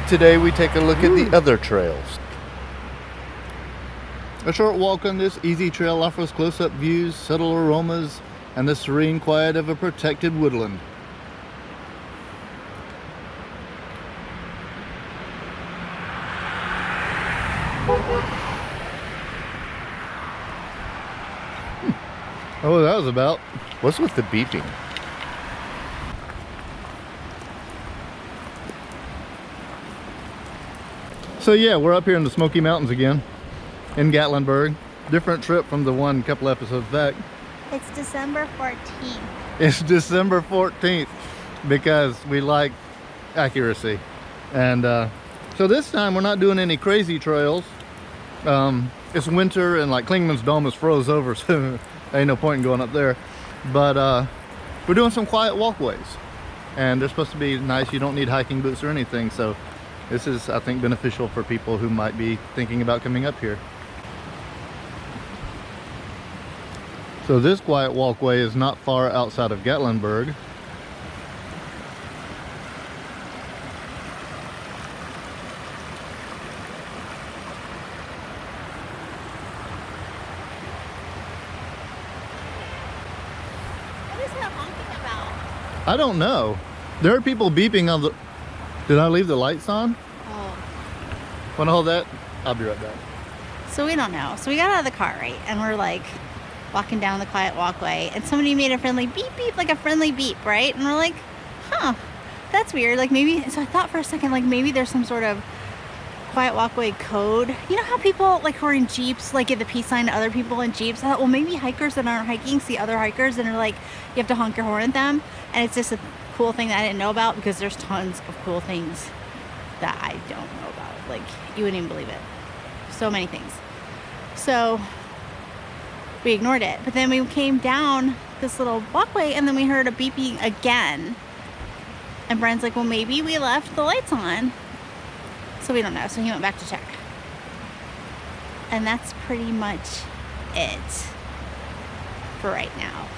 Today we take a look at the other trails. A short walk on this easy trail offers close-up views, subtle aromas, and the serene quiet of a protected woodland. Oh, that was about. What's with the beeping? So yeah, we're up here in the Smoky Mountains again, in Gatlinburg. Different trip from the one couple episodes back. It's December 14th. It's December 14th because we like accuracy. And so this time we're not doing any crazy trails. It's winter and like Klingman's Dome is froze over, so ain't no point in going up there. But we're doing some quiet walkways. And they're supposed to be nice. You don't need hiking boots or anything. So this is, I think, beneficial for people who might be thinking about coming up here. So this quiet walkway is not far outside of Gatlinburg. What is that honking about? I don't know. There are people beeping on the... Did I leave the lights on? Oh. Want to hold that? I'll be right back. So we don't know. So we got out of the car, right? And we're like walking down the quiet walkway, and somebody made a friendly beep beep, like a friendly beep, right? And we're like, huh, that's weird. Like maybe, so I thought for a second, like maybe there's some sort of quiet walkway code. You know how people like who are in Jeeps like give the peace sign to other people in Jeeps? I thought, well, maybe hikers that aren't hiking see other hikers and are like, you have to honk your horn at them. And it's just a cool thing that I didn't know about, because there's tons of cool things that I don't know about. Like, you wouldn't even believe it. So many things. So we ignored it. But then we came down this little walkway, and then we heard a beeping again. And Brent's like, well, maybe we left the lights on. So we don't know. So he went back to check. And that's pretty much it for right now.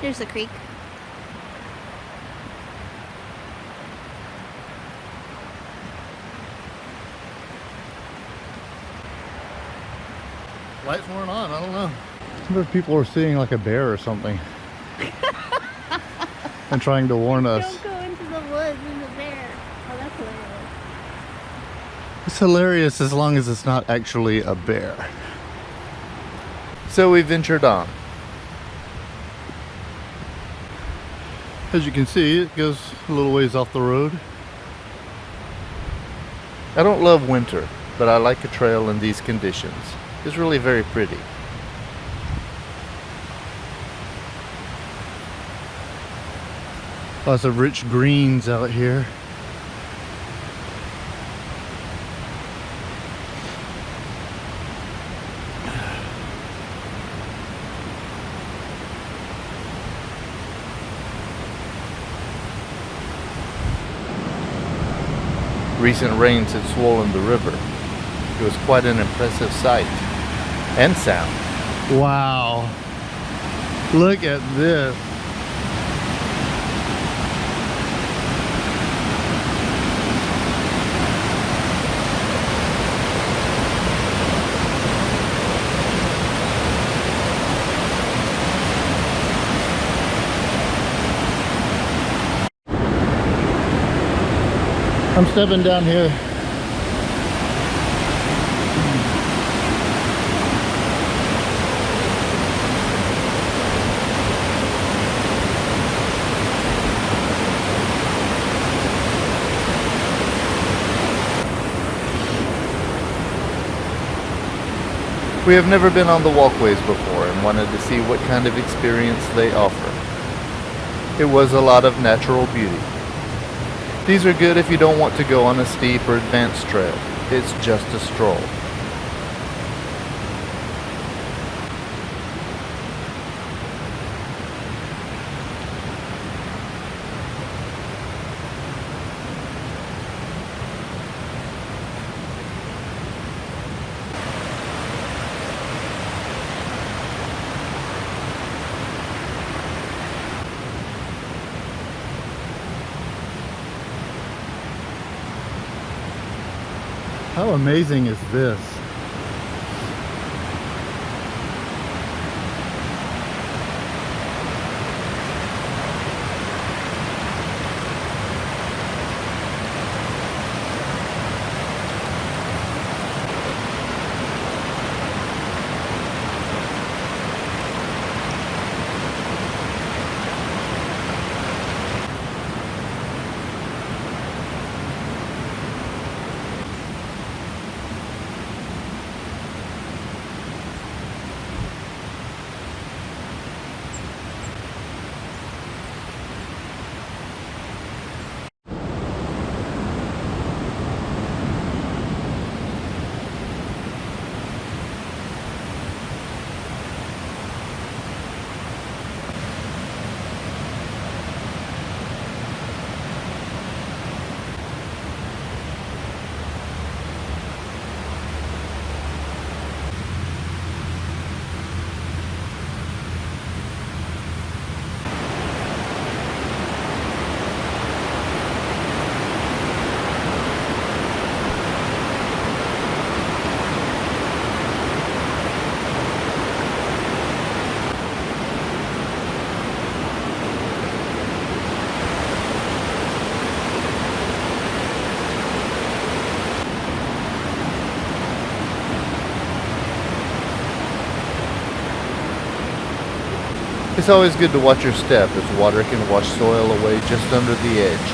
Here's the creek. Lights weren't on, I don't know. Some of people are seeing like a bear or something. And trying to warn us. Don't go into the woods in the bear. Oh, that's hilarious. It's hilarious as long as it's not actually a bear. So we ventured on. As you can see, it goes a little ways off the road. I don't love winter, but I like a trail in these conditions. It's really very pretty. Lots of rich greens out here. Recent rains had swollen the river. It was quite an impressive sight and sound. Wow. Look at this. I'm stepping down here. We have never been on the walkways before and wanted to see what kind of experience they offer. It was a lot of natural beauty. These are good if you don't want to go on a steep or advanced trail. It's just a stroll. How amazing is this? It's always good to watch your step as water can wash soil away just under the edge.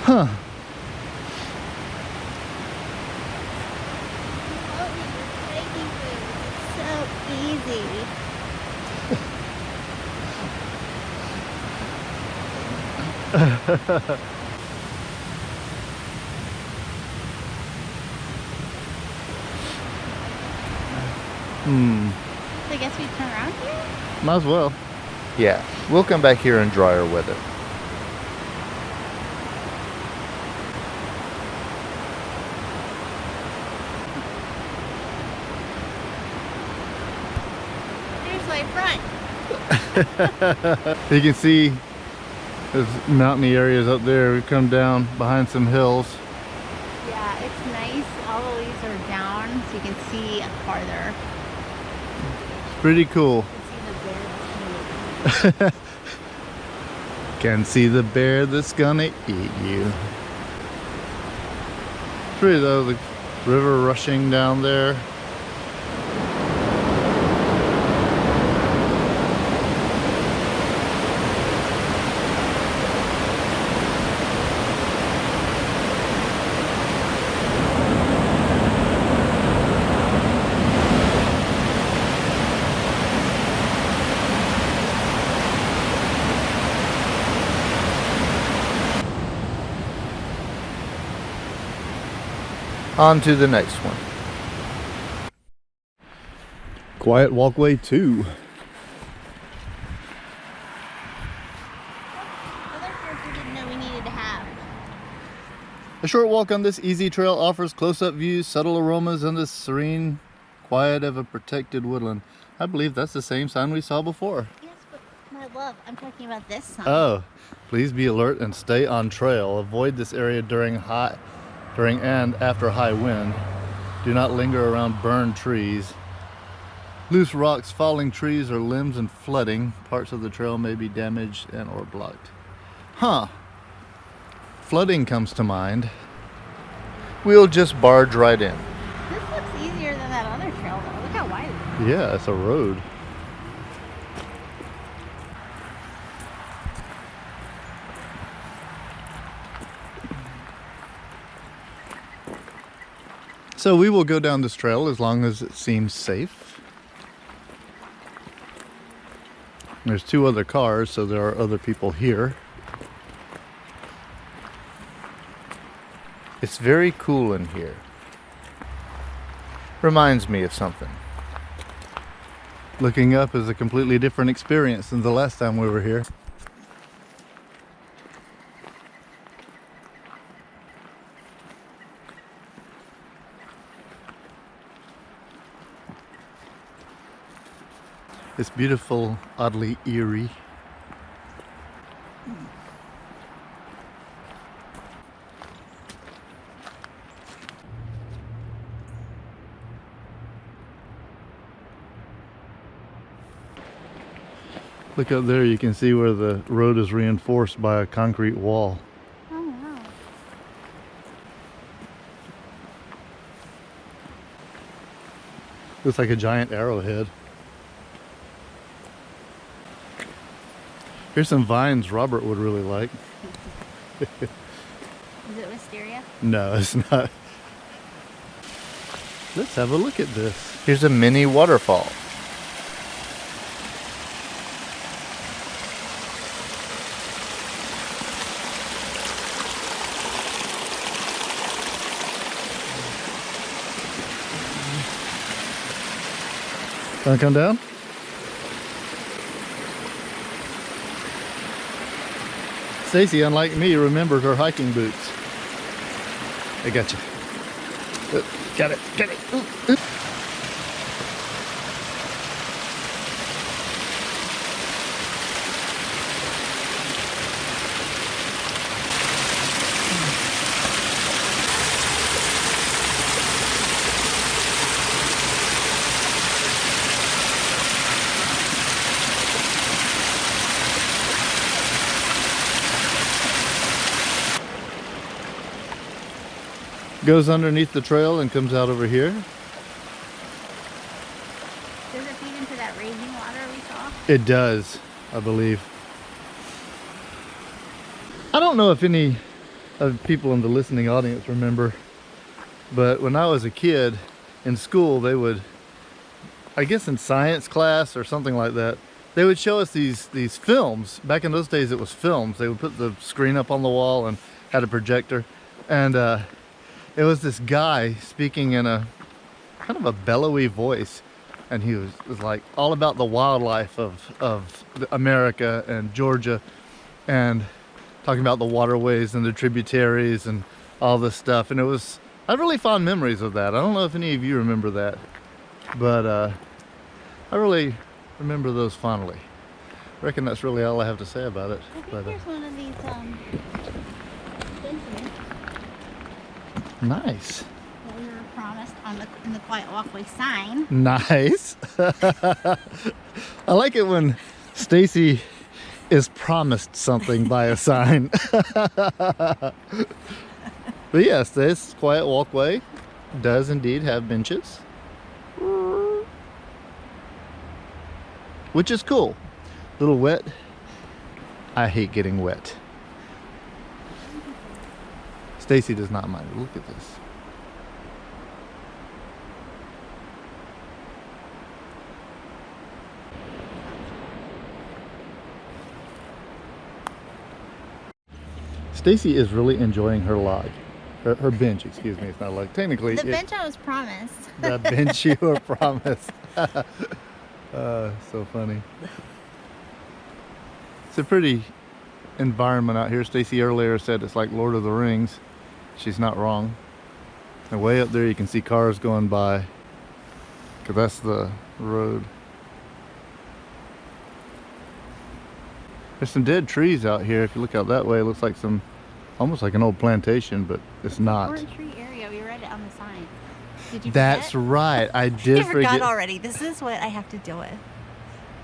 Huh. So easy. So I guess we turn around here? Might as well. Yeah, we'll come back here in drier weather. Here's my front. You can see there's mountainy areas up there. We've come down behind some hills. Yeah, it's nice. All the leaves are down, so you can see farther. It's pretty cool. You can see the bear. Can see the bear that's gonna eat you. It's pretty though, the river rushing down there. On to the next one. Quiet Walkway 2. Other fruits we didn't know we needed to have. A short walk on this easy trail offers close-up views, subtle aromas, and the serene quiet of a protected woodland. I believe that's the same sign we saw before. Yes, but my love, I'm talking about this sign. Oh, please be alert and stay on trail. Avoid this area during and after high wind. Do not linger around burned trees. Loose rocks, falling trees, or limbs and flooding. Parts of the trail may be damaged and or blocked. Huh. Flooding comes to mind. We'll just barge right in. This looks easier than that other trail though. Look how wide it is. Yeah, it's a road. So we will go down this trail as long as it seems safe. There's two other cars, so there are other people here. It's very cool in here. Reminds me of something. Looking up is a completely different experience than the last time we were here. It's beautiful, oddly eerie. Look up there, you can see where the road is reinforced by a concrete wall. Oh, wow. Looks like a giant arrowhead. Here's some vines Robert would really like. Is it wisteria? No, it's not. Let's have a look at this. Here's a mini waterfall. Wanna come down? Stacey, unlike me, remembered her hiking boots. I got you. Got it, got it. Ooh, ooh. Goes underneath the trail and comes out over here. Does it feed into that raging water we saw? It does, I believe. I don't know if any of people in the listening audience remember, but when I was a kid in school, they would, I guess in science class or something like that, they would show us these films. Back in those days, it was films. They would put the screen up on the wall and had a projector. And it was this guy speaking in a kind of a bellowy voice, and he was like all about the wildlife of America and Georgia, and talking about the waterways and the tributaries and all this stuff. And I had really fond memories of that. I don't know if any of you remember that, but I really remember those fondly. I reckon that's really all I have to say about it. I think there's one of these benches Nice. that we were promised in the Quiet Walkway sign. Nice. I like it when Stacey is promised something by a sign. But yes, this Quiet Walkway does indeed have benches, which is cool. A little wet. I hate getting wet. Stacey does not mind. Look at this. Stacey is really enjoying her log. Her bench, excuse me. It's not a log. Technically, The bench I was promised. the bench you were promised. So funny. It's a pretty environment out here. Stacey earlier said it's like Lord of the Rings. She's not wrong. And way up there you can see cars going by, because that's the road. There's some dead trees out here. If you look out that way, it looks like almost like an old plantation, but it's not. Orange tree area. We read it on the sign. Did you That's forget? right. I did I forgot forget. already. This is what I have to deal with.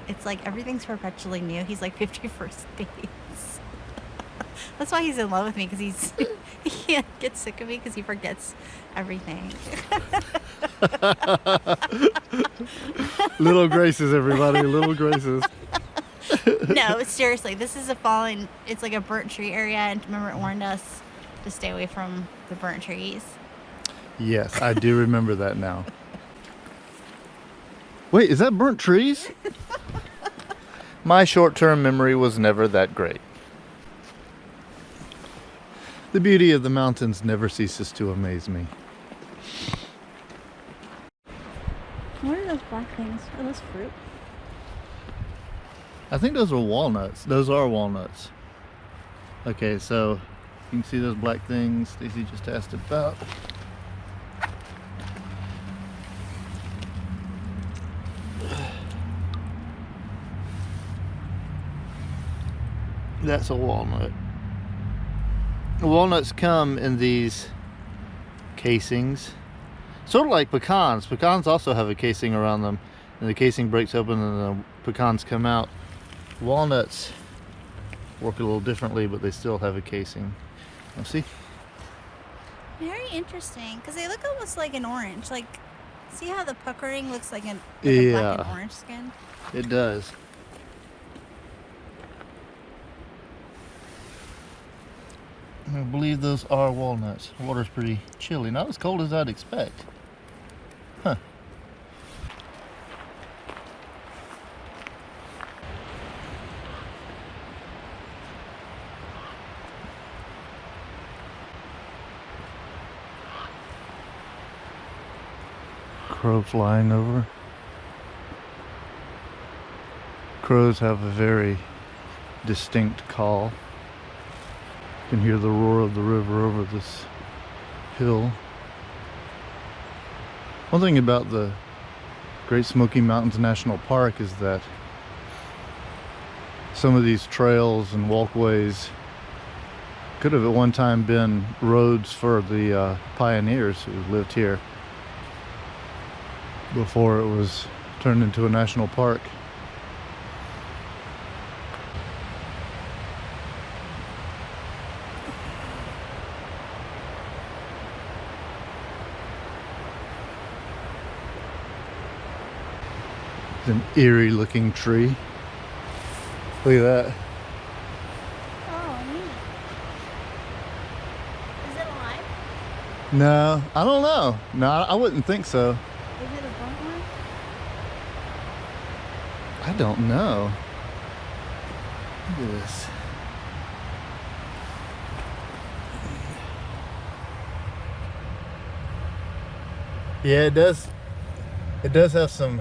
It's like everything's perpetually new. He's like 51st dates. That's why he's in love with me, because he can't get sick of me because he forgets everything. Little Graces, everybody. Little Graces. No, seriously, this is it's like a burnt tree area, and remember it warned us to stay away from the burnt trees. Yes, I do remember that now. Wait, is that burnt trees? My short-term memory was never that great. The beauty of the mountains never ceases to amaze me. What are those black things? Are those fruit? I think those are walnuts. Those are walnuts. Okay, so you can see those black things Stacey just asked about. That's a walnut. Walnuts come in these casings, sort of like pecans. Pecans also have a casing around them, and the casing breaks open and the pecans come out. Walnuts work a little differently, but they still have a casing. Now see? Very interesting, because they look almost like an orange. Like, see how the puckering looks like a Yeah. black and orange skin? It does. I believe those are walnuts. The water's pretty chilly. Not as cold as I'd expect. Huh. Crow flying over. Crows have a very distinct call. You can hear the roar of the river over this hill. One thing about the Great Smoky Mountains National Park is that some of these trails and walkways could have at one time been roads for the pioneers who lived here before it was turned into a national park. It's an eerie looking tree. Look at that. Oh, neat. Is it alive? No, I don't know. No, I wouldn't think so. Is it a burnt one? I don't know. Look at this. Yeah, it does. It does have some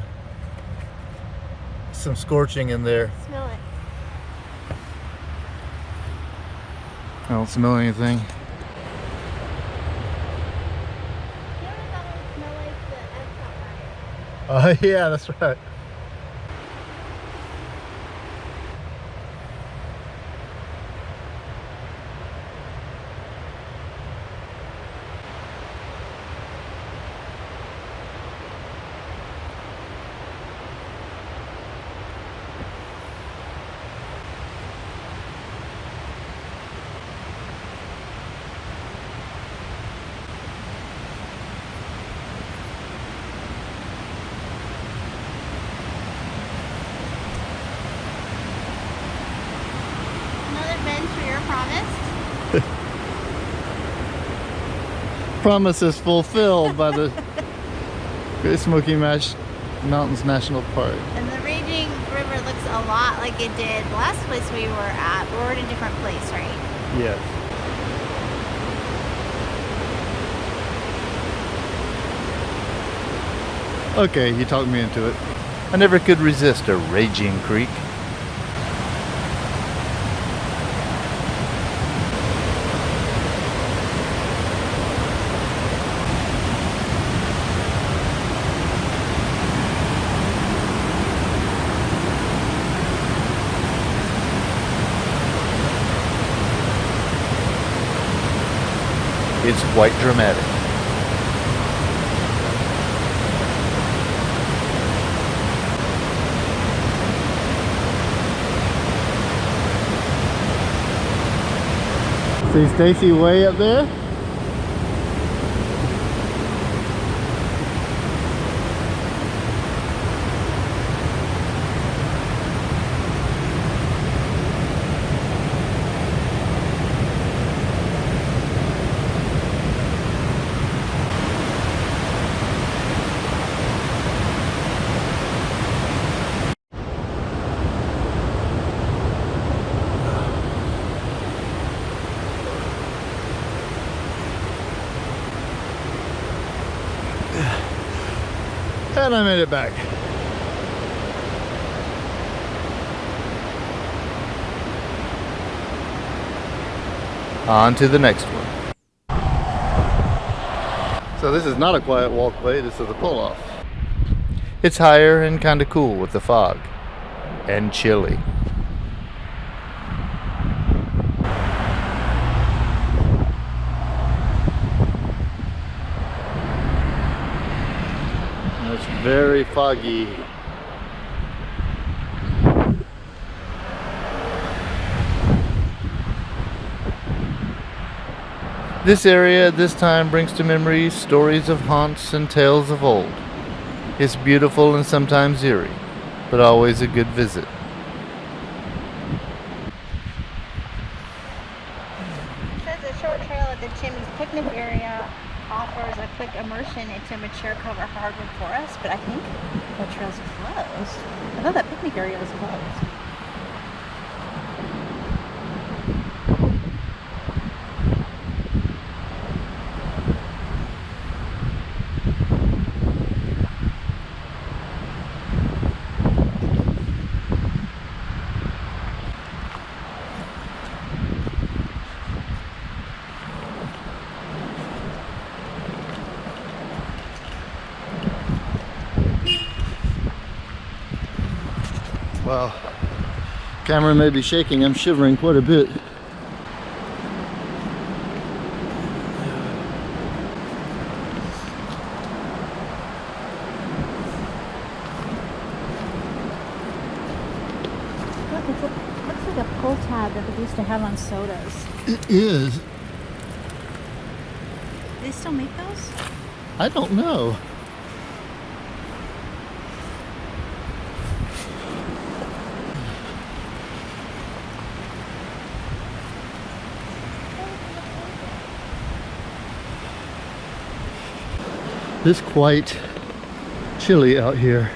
scorching in there. Smell it. I don't smell anything. You ever thought it would smell like the Epcot ride? Yeah, that's right. Another bench for your promise? Promise is fulfilled by the Great Smoky Mountains National Park. And the raging river looks a lot like it did the last place we were at, but we're at a different place, right? Yes. Okay, you talked me into it. I never could resist a raging creek. It's quite dramatic. See Stacey way up there? And I made it back. On to the next one. So this is not a quiet walkway, this is a pull-off. It's higher and kinda cool with the fog. And chilly. It's very foggy. This area at this time brings to memory stories of haunts and tales of old. It's beautiful and sometimes eerie, but always a good visit. It says a short trail at the Chimney's picnic area offers a quick immersion into mature cover hardwood forest, but I think the trail's closed. I thought that picnic area was closed. Wow, camera may be shaking, I'm shivering quite a bit. Look, it looks like a pull tab that they used to have on sodas. It is. Do they still make those? I don't know. It's quite chilly out here.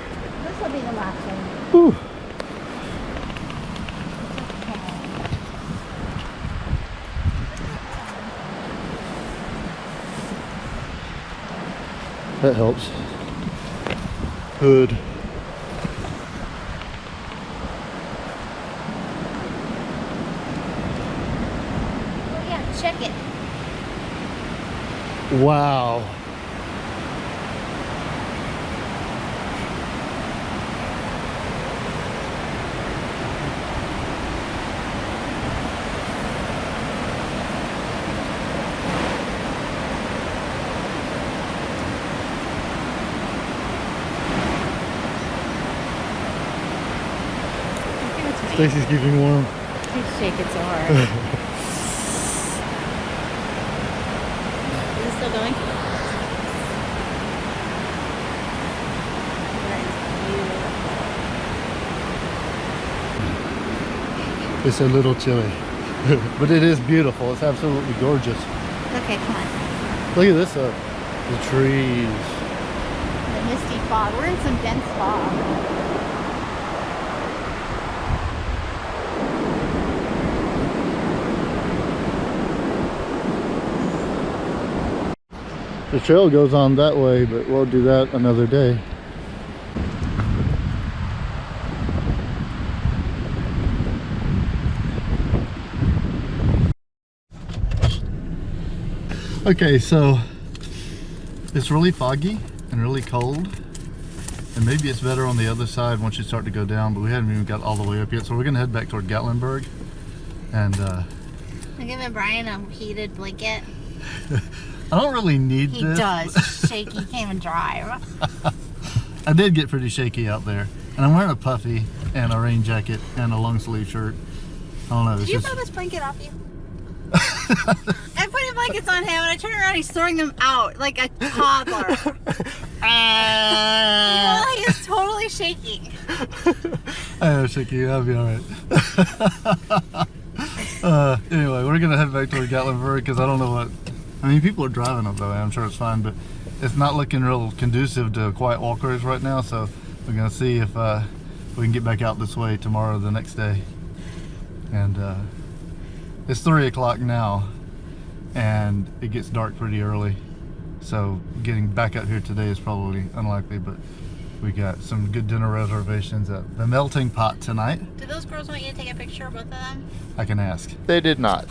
This will be the last one. Whew. That helps. Good. Oh yeah, check it. Wow. Stacey's keeping warm. Please shake it so hard. Is it still going? That is beautiful. It's a little chilly, but it is beautiful. It's absolutely gorgeous. Okay, come on. Look at this up. The trees. The misty fog. We're in some dense fog. The trail goes on that way, but we'll do that another day. Okay, so it's really foggy and really cold, and maybe it's better on the other side once you start to go down, but we haven't even got all the way up yet, so we're gonna head back toward Gatlinburg. And I'm giving Brian a heated blanket. I don't really need He this. does. Shaky. He can't even drive. I did get pretty shaky out there, and I'm wearing a puffy and a rain jacket and a long sleeve shirt. I don't know. Did It's you just... throw this blanket off you? I'm putting blankets on him, and I turn around, he's throwing them out like a toddler. He is totally shaking. I am shaky. I'll be all right. Anyway, we're gonna head back toward Gatlinburg because I don't know what. I mean, people are driving up that way. I'm sure it's fine, but it's not looking real conducive to quiet walkways right now. So we're gonna see if we can get back out this way tomorrow, or the next day. And it's 3 o'clock now, and it gets dark pretty early. So getting back out here today is probably unlikely, but we got some good dinner reservations at the Melting Pot tonight. Did those girls want you to take a picture of both of them? I can ask. They did not.